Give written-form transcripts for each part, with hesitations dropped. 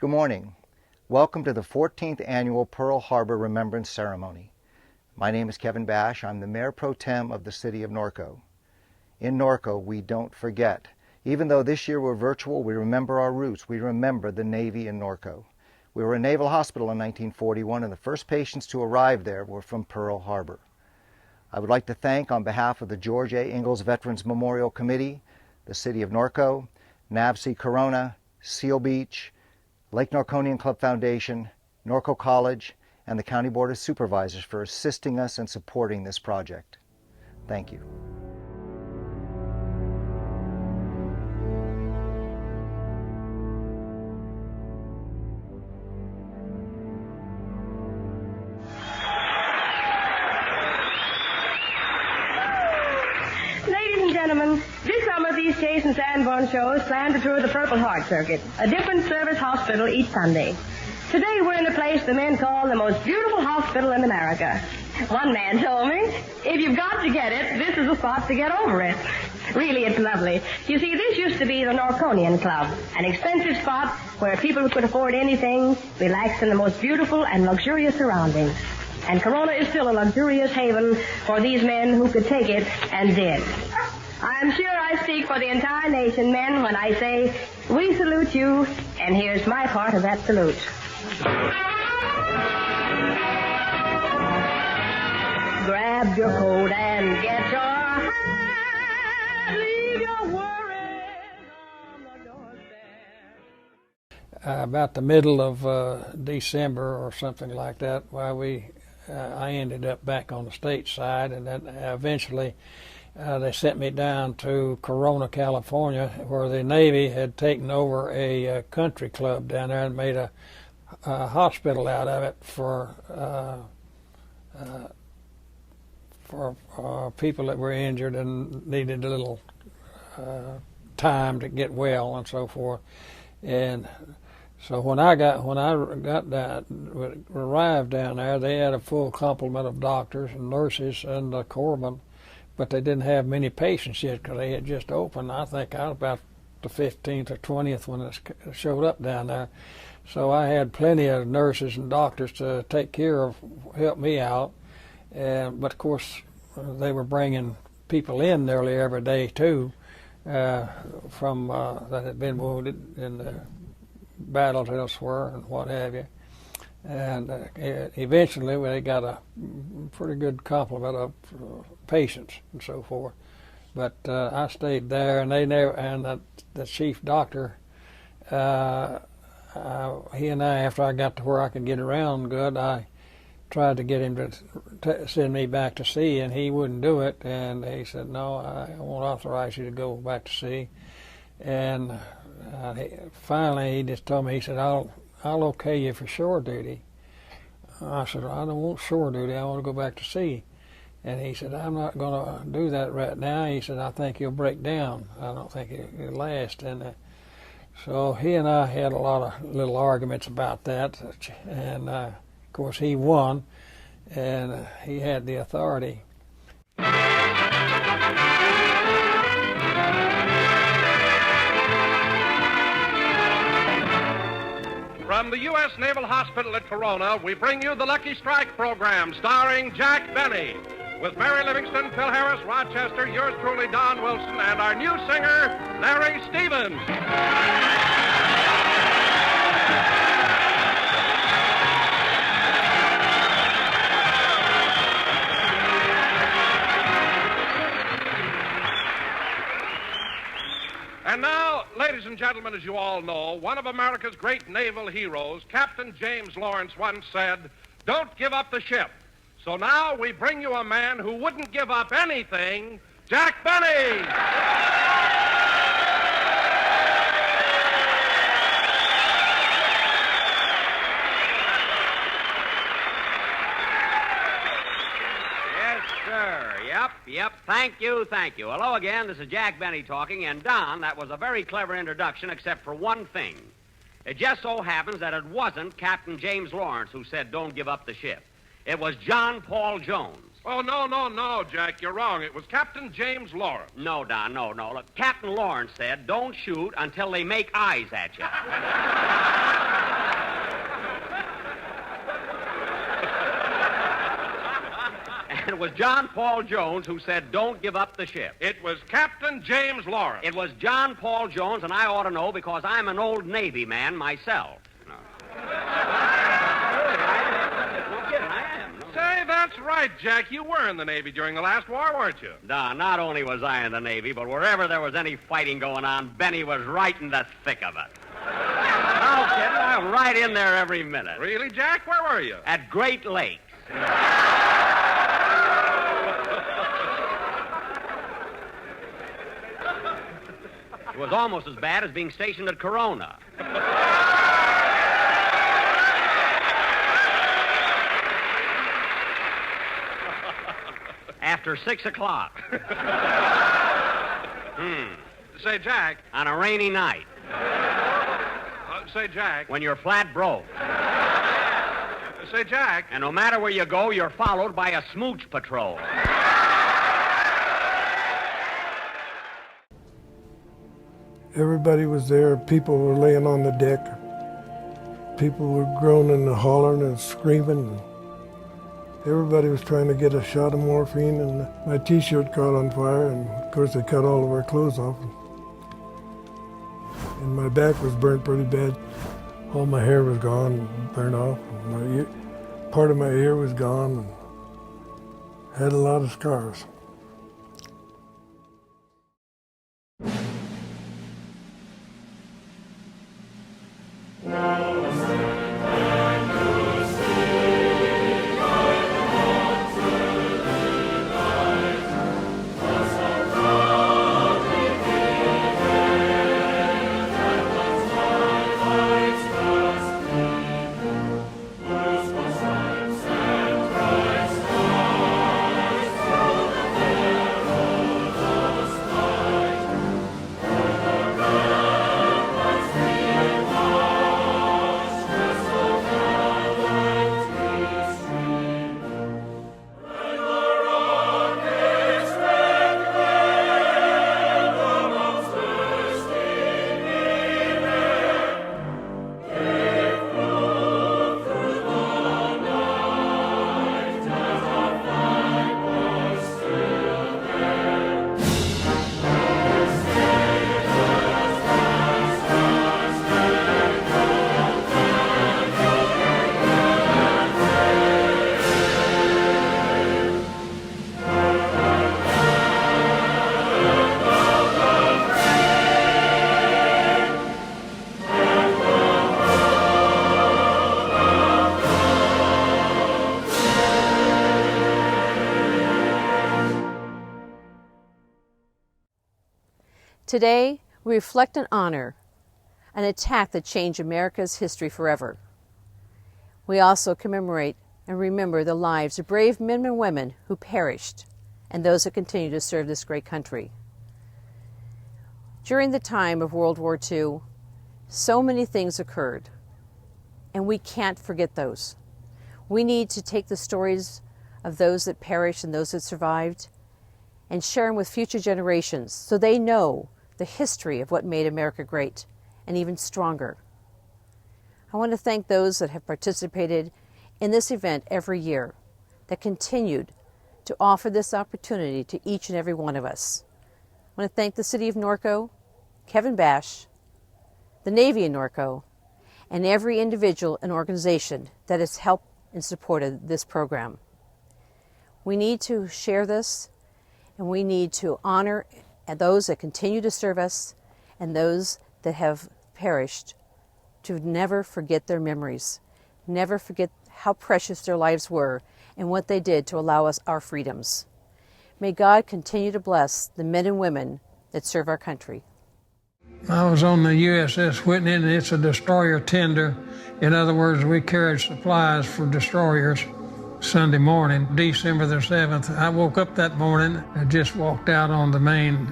Good morning. Welcome to the 14th Annual Pearl Harbor Remembrance Ceremony. My name is Kevin Bash. I'm the Mayor Pro Tem of the City of Norco. In Norco, we don't forget. Even though this year we're virtual, we remember our roots. We remember the Navy in Norco. We were a naval hospital in 1941, and the first patients to arrive there were from Pearl Harbor. I would like to thank, on behalf of the George A. Ingalls Veterans Memorial Committee, the City of Norco, NAVC Corona, Seal Beach, Lake Norconian Club Foundation, Norco College, and the County Board of Supervisors for assisting us and supporting this project. Thank you. Ladies and gentlemen, this summer these Chase and Sanborn shows plan to tour the Purple Heart Circuit, a different service hospital each Sunday. Today we're in a place the men call the most beautiful hospital in America. One man told me, if you've got to get it, this is the spot to get over it. Really, it's lovely. You see, this used to be the Norconian Club, an expensive spot where people who could afford anything relaxed in the most beautiful and luxurious surroundings. And Corona is still a luxurious haven for these men who could take it and did. I'm sure I speak for the entire nation, men, when I say, we salute you, and here's my part of that salute. Grab your coat and get your hat. Leave your worries on the doorstep. About the middle of December or something like that, I ended up back on the state side, and then eventually they sent me down to Corona, California, where the Navy had taken over a country club down there and made a hospital out of it for people that were injured and needed a little time to get well and so forth. And so when I arrived down there, they had a full complement of doctors and nurses and corpsmen, but they didn't have many patients yet because they had just opened. I think I was about the 15th or 20th when it showed up down there. So I had plenty of nurses and doctors to take care of, help me out. But of course, they were bringing people in nearly every day too, from that had been wounded in the battles elsewhere and what have you. And eventually they got a pretty good complement of patients and so forth. But I stayed there, and the chief doctor, he and I, after I got to where I could get around good, I tried to get him to send me back to sea, and he wouldn't do it. And he said, no, I won't authorize you to go back to sea. And finally he just told me, he said, I'll okay you for shore duty. I said, I don't want shore duty, I want to go back to sea. And he said, I'm not going to do that right now. He said, I think you'll break down. I don't think it'll last. And so he and I had a lot of little arguments about that. And of course he won, and he had the authority. From the U.S. Naval Hospital at Corona, we bring you the Lucky Strike program starring Jack Benny, with Mary Livingston, Phil Harris, Rochester, yours truly, Don Wilson, and our new singer, Larry Stevens. And now, ladies and gentlemen, as you all know, one of America's great naval heroes, Captain James Lawrence, once said, "Don't give up the ship." So now we bring you a man who wouldn't give up anything, Jack Benny. Yep. Thank you. Hello again. This is Jack Benny talking. And, Don, that was a very clever introduction, except for one thing. It just so happens that it wasn't Captain James Lawrence who said, don't give up the ship. It was John Paul Jones. Oh, no, Jack, you're wrong. It was Captain James Lawrence. No, Don, no. Look, Captain Lawrence said, don't shoot until they make eyes at you. It was John Paul Jones who said, don't give up the ship. It was Captain James Lawrence. It was John Paul Jones, and I ought to know because I'm an old Navy man myself. No. No kidding, I am. No. Say, that's right, Jack. You were in the Navy during the last war, weren't you? Don, not only was I in the Navy, but wherever there was any fighting going on, Benny was right in the thick of it. No kidding, I'm right in there every minute. Really, Jack? Where were you? At Great Lakes. It was almost as bad as being stationed at Corona. After 6 o'clock. Say, Jack. On a rainy night. Say, Jack. When you're flat broke. Say, Jack. And no matter where you go, you're followed by a smooch patrol. Everybody was there. People were laying on the deck. People were groaning and hollering and screaming. Everybody was trying to get a shot of morphine, and my T-shirt caught on fire, and of course they cut all of our clothes off. And my back was burnt pretty bad. All my hair was gone, burned off. Part of my ear was gone, and had a lot of scars. Today, we reflect and honor an attack that changed America's history forever. We also commemorate and remember the lives of brave men and women who perished and those that continue to serve this great country. During the time of World War II, so many things occurred, and we can't forget those. We need to take the stories of those that perished and those that survived and share them with future generations so they know the history of what made America great and even stronger. I want to thank those that have participated in this event every year, that continued to offer this opportunity to each and every one of us. I want to thank the City of Norco, Kevin Bash, the Navy in Norco, and every individual and organization that has helped and supported this program. We need to share this, and we need to honor those that continue to serve us and those that have perished, to never forget their memories, never forget how precious their lives were and what they did to allow us our freedoms. May God continue to bless the men and women that serve our country. I was on the USS Whitney, and it's a destroyer tender. In other words, we carried supplies for destroyers. Sunday morning, December the 7th, I woke up that morning. I just walked out on the main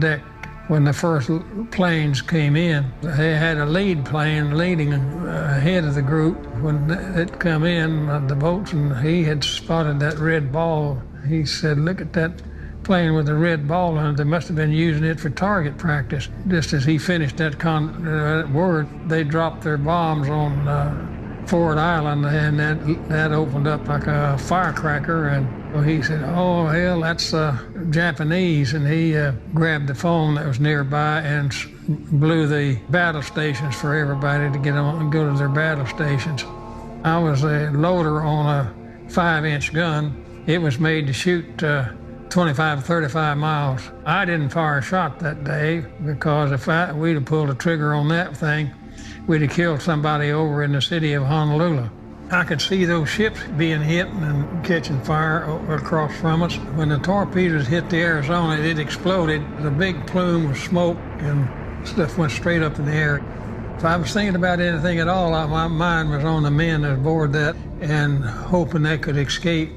deck when the first planes came in. They had a lead plane leading ahead of the group. When it come in, the boatswain, he had spotted that red ball. He said, "Look at that plane with the red ball on it. They must have been using it for target practice." Just as he finished that word, they dropped their bombs on Ford Island, and that opened up like a firecracker, and so he said, "Oh hell, that's Japanese," and he grabbed the phone that was nearby and blew the battle stations for everybody to get on and go to their battle stations. I was a loader on a 5-inch gun. It was made to shoot 25 to 35 miles. I didn't fire a shot that day because if we'd have pulled the trigger on that thing, we'd have killed somebody over in the city of Honolulu. I could see those ships being hit and catching fire across from us. When the torpedoes hit the Arizona, it exploded. The big plume of smoke and stuff went straight up in the air. If I was thinking about anything at all, my mind was on the men that aboard that and hoping they could escape.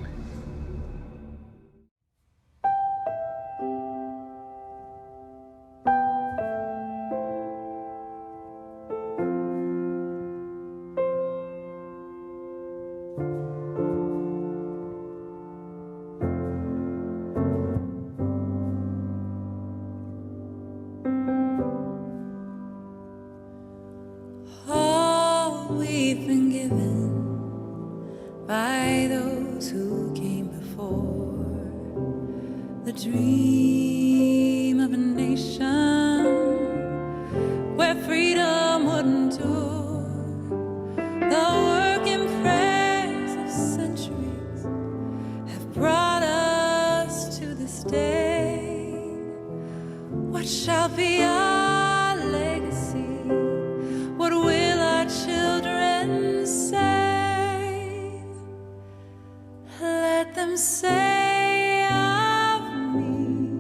We've been given by those who came before, the dream of a nation where freedom would endure. The work and prayers of centuries have brought us to this day. What shall be our legacy? What will our children say? Let them say of me,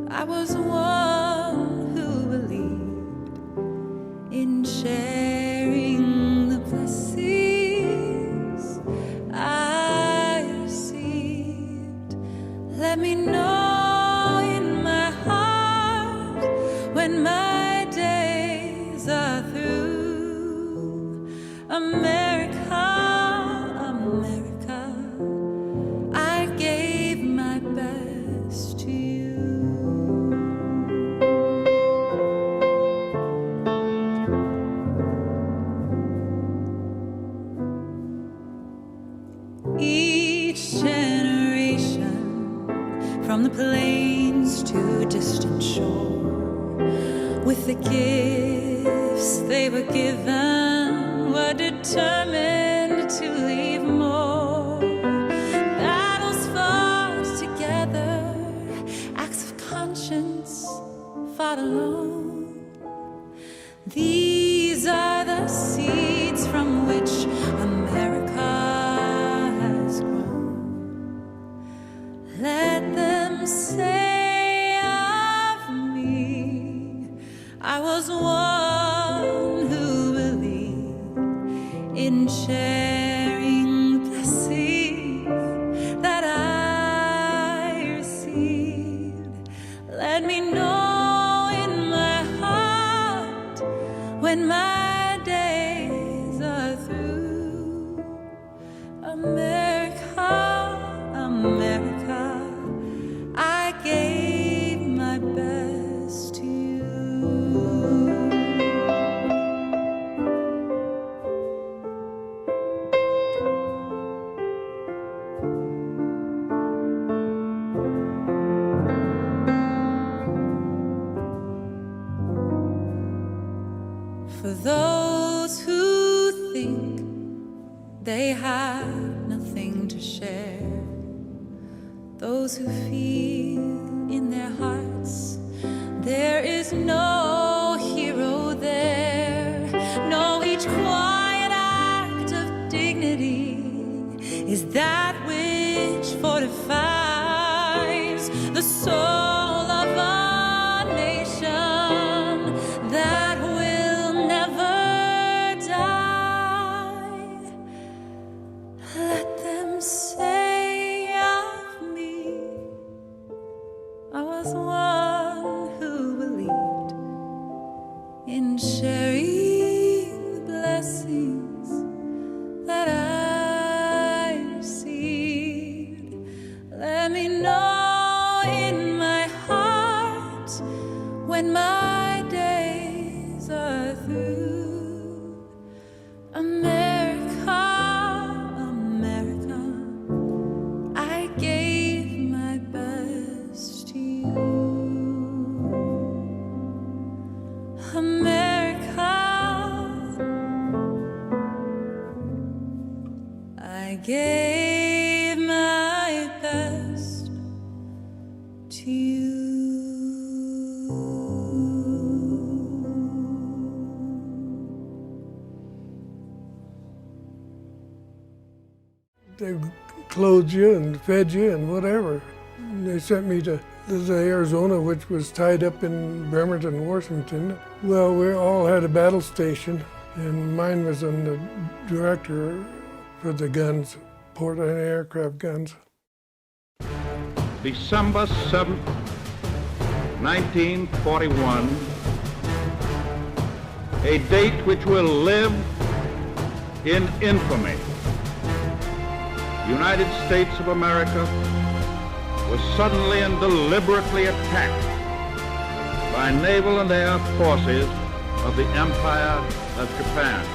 I was one who believed in sharing the blessings I received. Let me know in my heart when my days are through. America, America, I gave my best to you. Each generation, from the plains to distant shore, with the gifts they were given, were determined to leave more. Battles fought together, acts of conscience fought alone. These are the seeds from which America has grown. Let them say of me, I was one who believed in sharing blessings that I received. Let me know in my heart when my days are through. America, America, I gave my best to you. For those who think they have nothing to share, those who feel in their hearts there is no hero there. No, each quiet act of dignity is that which fortifies the soul of a nation that will never die. Let them say of me, I was one who believed in sharing blessings that I received. Let me know in my heart when my days are through. America, America, I gave my best to you. They clothed you and fed you and whatever. And they sent me to Arizona, which was tied up in Bremerton, Washington. Well, we all had a battle station, and mine was on the director for the guns, port and aircraft guns. December 7th, 1941, a date which will live in infamy. United States of America was suddenly and deliberately attacked by naval and air forces of the Empire of Japan.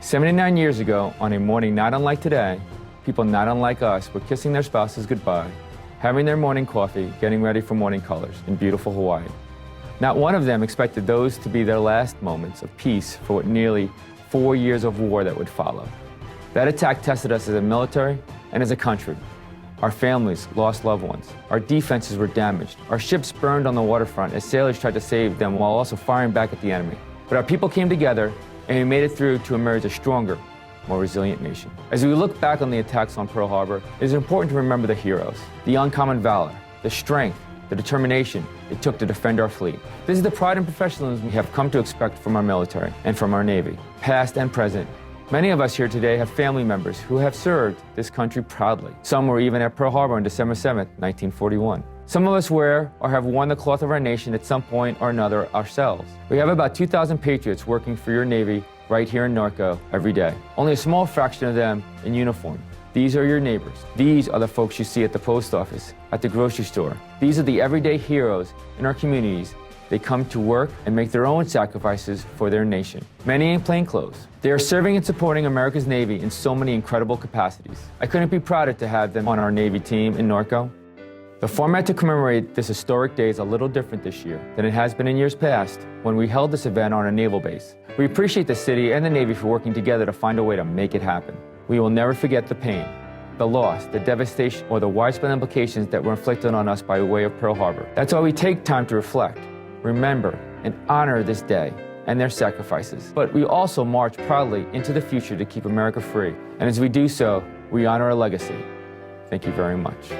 79 years ago, on a morning not unlike today, people not unlike us were kissing their spouses goodbye, having their morning coffee, getting ready for morning colors in beautiful Hawaii. Not one of them expected those to be their last moments of peace for what nearly 4 years of war that would follow. That attack tested us as a military and as a country. Our families lost loved ones. Our defenses were damaged. Our ships burned on the waterfront as sailors tried to save them while also firing back at the enemy. But our people came together and we made it through to emerge a stronger, more resilient nation. As we look back on the attacks on Pearl Harbor, it is important to remember the heroes, the uncommon valor, the strength, the determination it took to defend our fleet. This is the pride and professionalism we have come to expect from our military and from our Navy, past and present. Many of us here today have family members who have served this country proudly. Some were even at Pearl Harbor on December 7th, 1941. Some of us wear or have worn the cloth of our nation at some point or another ourselves. We have about 2,000 patriots working for your Navy right here in Norco every day. Only a small fraction of them in uniform. These are your neighbors. These are the folks you see at the post office, at the grocery store. These are the everyday heroes in our communities. They come to work and make their own sacrifices for their nation. Many in plain clothes. They are serving and supporting America's Navy in so many incredible capacities. I couldn't be prouder to have them on our Navy team in Norco. The format to commemorate this historic day is a little different this year than it has been in years past when we held this event on a naval base. We appreciate the city and the Navy for working together to find a way to make it happen. We will never forget the pain, the loss, the devastation, or the widespread implications that were inflicted on us by way of Pearl Harbor. That's why we take time to reflect, remember, and honor this day and their sacrifices. But we also march proudly into the future to keep America free. And as we do so, we honor our legacy. Thank you very much.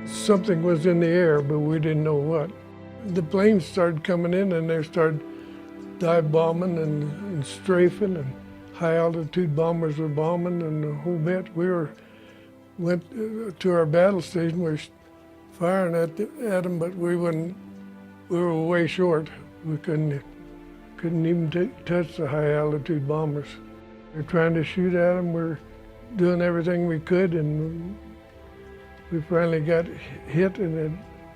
Something was in the air, but we didn't know what. The planes started coming in and they started dive bombing and strafing, and high altitude bombers were bombing and the whole bit. We went to our battle station. We were firing at them, but we were way short. We couldn't even touch the high altitude bombers. We were trying to shoot at them. We were doing everything we could, and we finally got hit, and it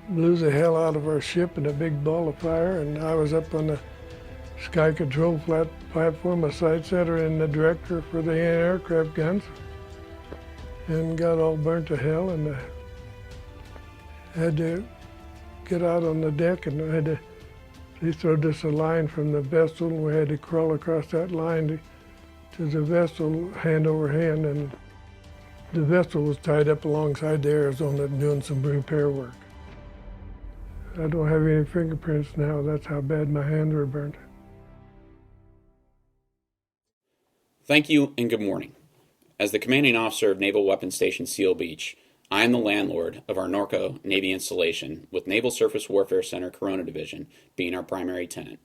blew the hell out of our ship in a big ball of fire. And I was up on the Sky Control platform, a sight setter and the director for the aircraft guns, and got all burnt to hell, and had to get out on the deck, and they throwed us a line from the vessel, and we had to crawl across that line to the vessel hand over hand, and the vessel was tied up alongside the Arizona doing some repair work. I don't have any fingerprints now. That's how bad my hands were burnt. Thank you and good morning. As the commanding officer of Naval Weapons Station Seal Beach, I am the landlord of our Norco Navy installation, with Naval Surface Warfare Center Corona Division being our primary tenant.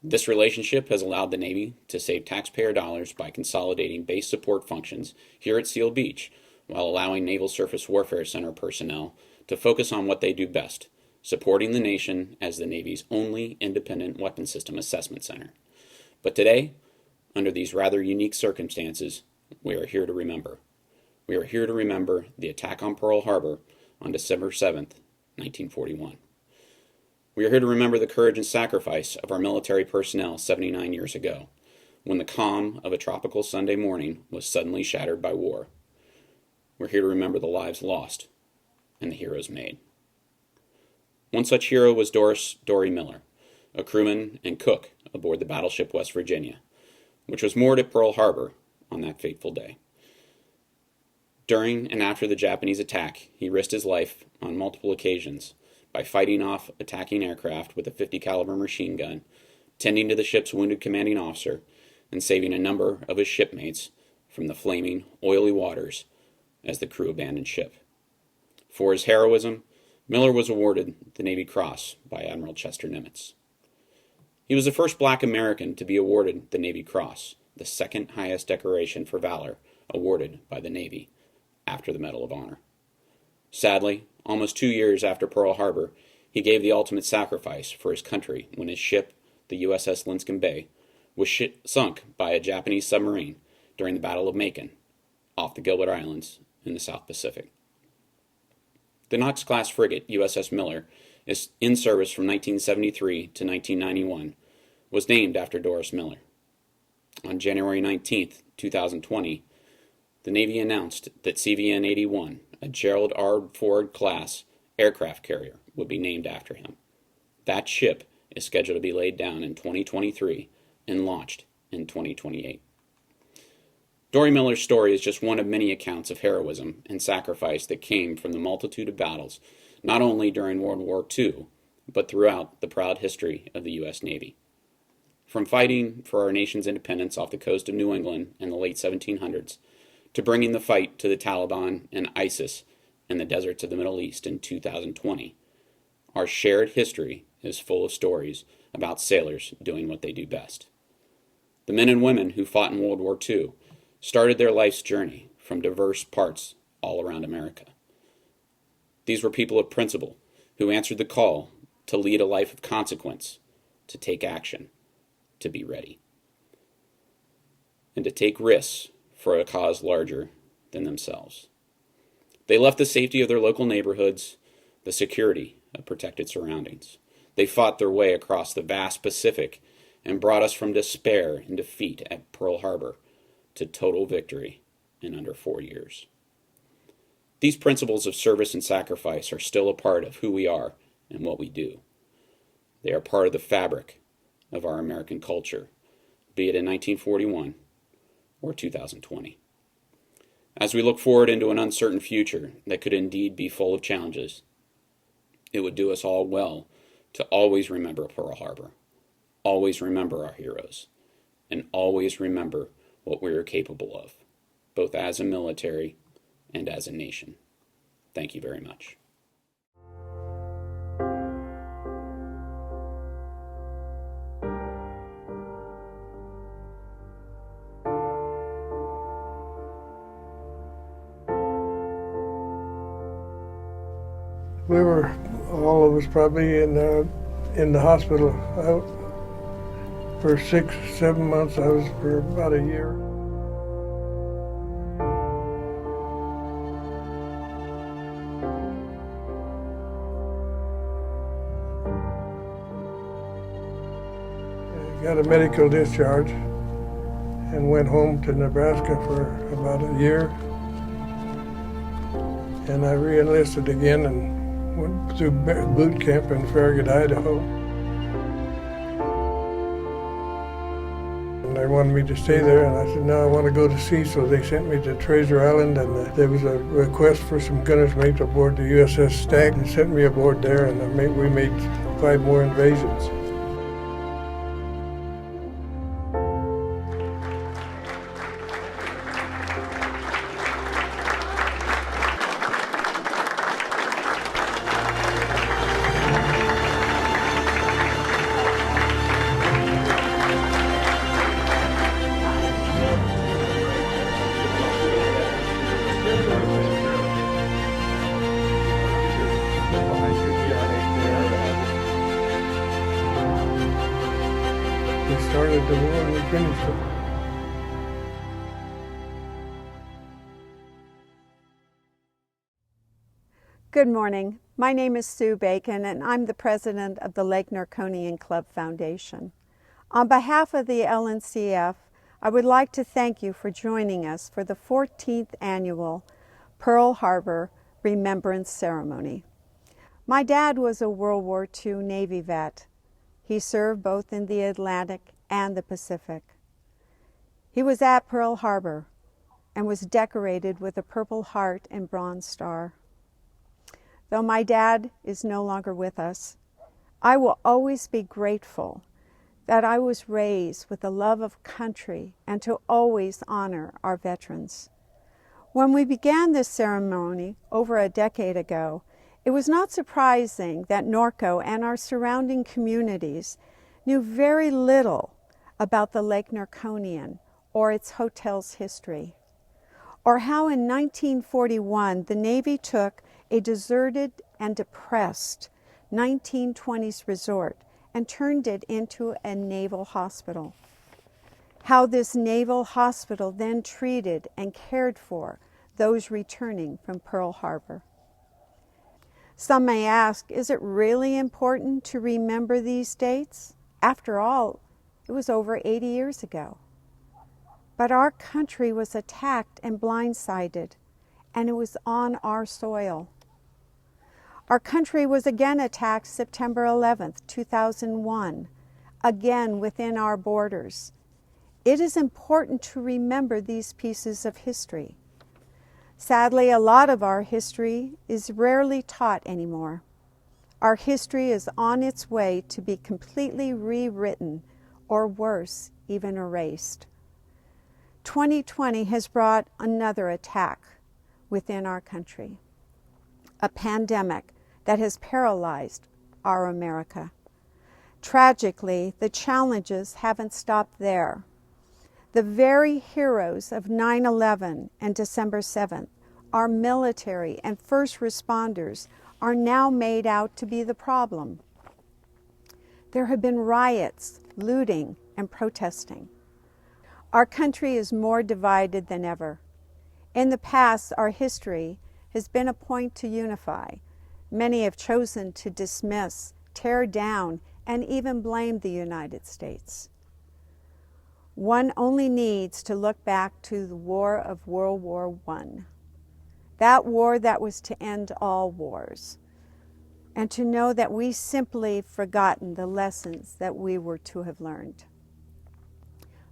This relationship has allowed the Navy to save taxpayer dollars by consolidating base support functions here at Seal Beach, while allowing Naval Surface Warfare Center personnel to focus on what they do best, supporting the nation as the Navy's only independent weapons system assessment center. But today, under these rather unique circumstances, we are here to remember. We are here to remember the attack on Pearl Harbor on December 7th, 1941. We are here to remember the courage and sacrifice of our military personnel 79 years ago. when the calm of a tropical Sunday morning was suddenly shattered by war. We're here to remember the lives lost and the heroes made. One such hero was Dory Miller, a crewman and cook aboard the battleship West Virginia, which was moored at Pearl Harbor on that fateful day. During and after the Japanese attack, he risked his life on multiple occasions by fighting off attacking aircraft with a .50 caliber machine gun, tending to the ship's wounded commanding officer, and saving a number of his shipmates from the flaming, oily waters as the crew abandoned ship. For his heroism, Miller was awarded the Navy Cross by Admiral Chester Nimitz. He was the first black American to be awarded the Navy Cross, the second highest decoration for valor awarded by the Navy, after the Medal of Honor. Sadly, almost 2 years after Pearl Harbor, he gave the ultimate sacrifice for his country when his ship, the USS Linscomb Bay, was sunk by a Japanese submarine during the Battle of Macon, off the Gilbert Islands in the South Pacific. The Knox-class frigate USS Miller, is in service from 1973 to 1991, was named after Doris Miller. On January 19, 2020, the Navy announced that CVN-81, a Gerald R. Ford-class aircraft carrier, would be named after him. That ship is scheduled to be laid down in 2023 and launched in 2028. Dory Miller's story is just one of many accounts of heroism and sacrifice that came from the multitude of battles, not only during World War II, but throughout the proud history of the U.S. Navy. From fighting for our nation's independence off the coast of New England in the late 1700s, to bringing the fight to the Taliban and ISIS in the deserts of the Middle East in 2020, our shared history is full of stories about sailors doing what they do best. The men and women who fought in World War II started their life's journey from diverse parts all around America. These were people of principle who answered the call to lead a life of consequence, to take action, to be ready, and to take risks for a cause larger than themselves. They left the safety of their local neighborhoods, the security of protected surroundings. They fought their way across the vast Pacific and brought us from despair and defeat at Pearl Harbor to total victory in under 4 years. These principles of service and sacrifice are still a part of who we are and what we do. They are part of the fabric of our American culture, be it in 1941 or 2020. As we look forward into an uncertain future that could indeed be full of challenges, it would do us all well to always remember Pearl Harbor, always remember our heroes, and always remember what we are capable of, both as a military and as a nation. Thank you very much. We were, all of us probably in the hospital out for 6, 7 months. I was for about a year. I got a medical discharge and went home to Nebraska for about a year. And I re-enlisted again and went through boot camp in Farragut, Idaho. And they wanted me to stay there, and I said, no, I want to go to sea. So they sent me to Treasure Island, and there was a request for some gunner's mates aboard the USS Stag, and sent me aboard there, and we made 5 more invasions. We started the war and we finished it. Good morning. My name is Sue Bacon, and I'm the president of the Lake Norconian Club Foundation. On behalf of the LNCF I would like to thank you for joining us for the 14th annual Pearl Harbor Remembrance Ceremony. My dad was a World War II Navy vet. He served both in the Atlantic and the Pacific. He was at Pearl Harbor and was decorated with a Purple Heart and Bronze Star. Though my dad is no longer with us, I will always be grateful that I was raised with a love of country and to always honor our veterans. When we began this ceremony over a decade ago, it was not surprising that Norco and our surrounding communities knew very little about the Lake Norconian or its hotel's history, or how in 1941 the Navy took a deserted and depressed 1920s resort and turned it into a naval hospital. How this naval hospital then treated and cared for those returning from Pearl Harbor. Some may ask, is it really important to remember these dates? After all, it was over 80 years ago. But our country was attacked and blindsided, and it was on our soil. Our country was again attacked September 11th, 2001, again within our borders. It is important to remember these pieces of history. Sadly, a lot of our history is rarely taught anymore. Our history is on its way to be completely rewritten, or worse, even erased. 2020 has brought another attack within our country, a pandemic that has paralyzed our America. Tragically, the challenges haven't stopped there. The very heroes of 9/11 and December 7th, our military and first responders, are now made out to be the problem. There have been riots, looting, and protesting. Our country is more divided than ever. In the past, our history has been a point to unify. Many have chosen to dismiss, tear down, and even blame the United States. One only needs to look back to the War of World War I, that war that was to end all wars, and to know that we simply forgotten the lessons that we were to have learned.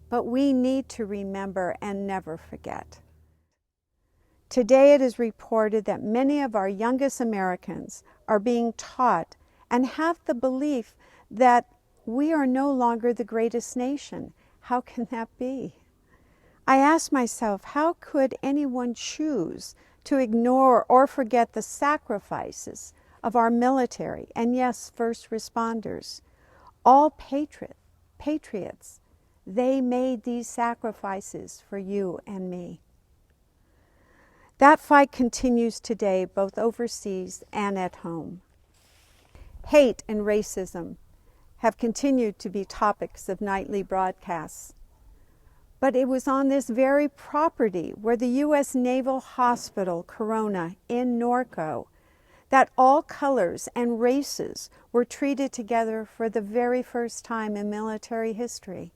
But we need to remember and never forget. Today it is reported that many of our youngest Americans are being taught and have the belief that we are no longer the greatest nation. How can that be? I ask myself, how could anyone choose to ignore or forget the sacrifices of our military and, yes, first responders? All patriots, they made these sacrifices for you and me. That fight continues today, both overseas and at home. Hate and racism have continued to be topics of nightly broadcasts. But it was on this very property where the U.S. Naval Hospital, Corona, in Norco, that all colors and races were treated together for the very first time in military history.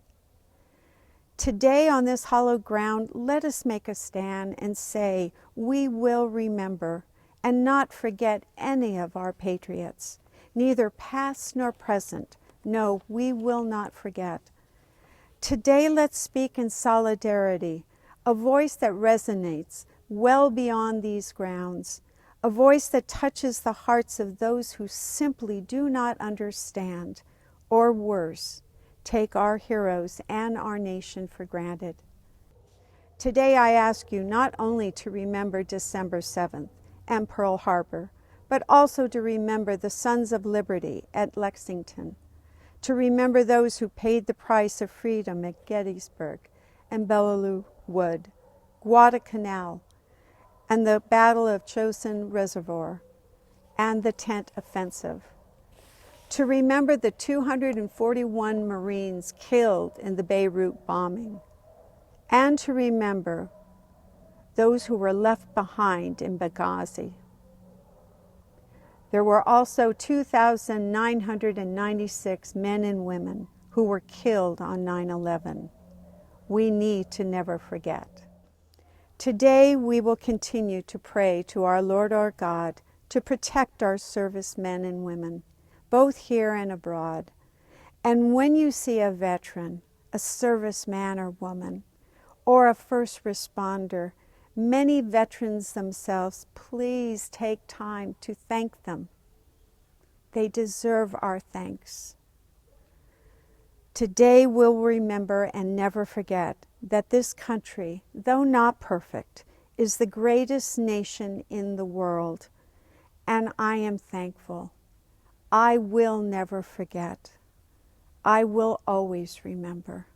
Today on this hallowed ground, let us make a stand and say we will remember and not forget any of our patriots, neither past nor present. No, we will not forget. Today, let's speak in solidarity, a voice that resonates well beyond these grounds, a voice that touches the hearts of those who simply do not understand, or worse, take our heroes and our nation for granted. Today, I ask you not only to remember December 7th and Pearl Harbor, but also to remember the Sons of Liberty at Lexington, to remember those who paid the price of freedom at Gettysburg and Belleau Wood, Guadalcanal, and the Battle of Chosin Reservoir, and the Tent Offensive. To remember the 241 Marines killed in the Beirut bombing, and to remember those who were left behind in Benghazi. There were also 2,996 men and women who were killed on 9/11. we need to never forget. Today we will continue to pray to our Lord our God to protect our servicemen and women, both here and abroad. And when you see a veteran, a serviceman or woman, or a first responder, many veterans themselves, please take time to thank them. They deserve our thanks. Today we'll remember and never forget that this country, though not perfect, is the greatest nation in the world, and I am thankful. I will never forget. I will always remember.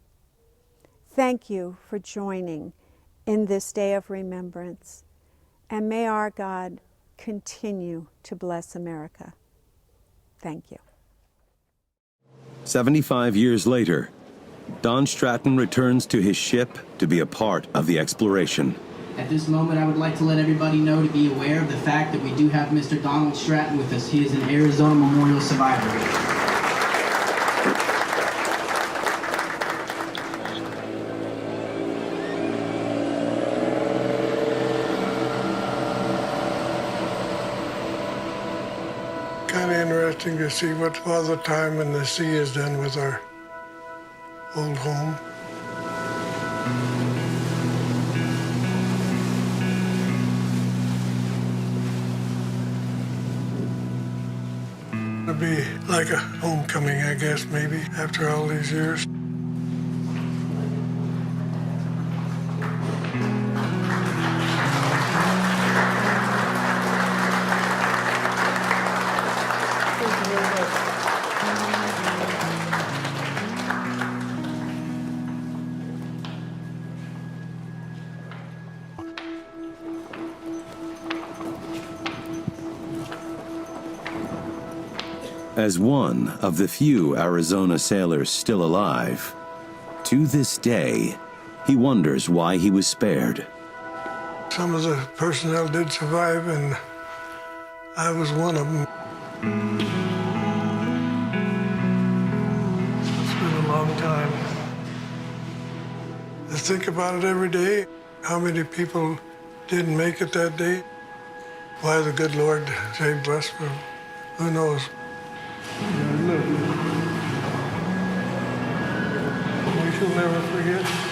Thank you for joining in this day of remembrance, and may our God continue to bless America. Thank you. 75 years later, Don Stratton returns to his ship to be a part of the exploration. At this moment, I would like to let everybody know to be aware of the fact that we do have Mr. Donald Stratton with us. He is an Arizona Memorial Survivor. Kind of interesting to see what all the time in the sea has done with our old home. It'll be like a homecoming, I guess, maybe, after all these years. As one of the few Arizona sailors still alive, to this day, he wonders why he was spared. Some of the personnel did survive, and I was one of them. It's been a long time. I think about it every day, how many people didn't make it that day. Why the good Lord saved us from, who knows. We shall never forget.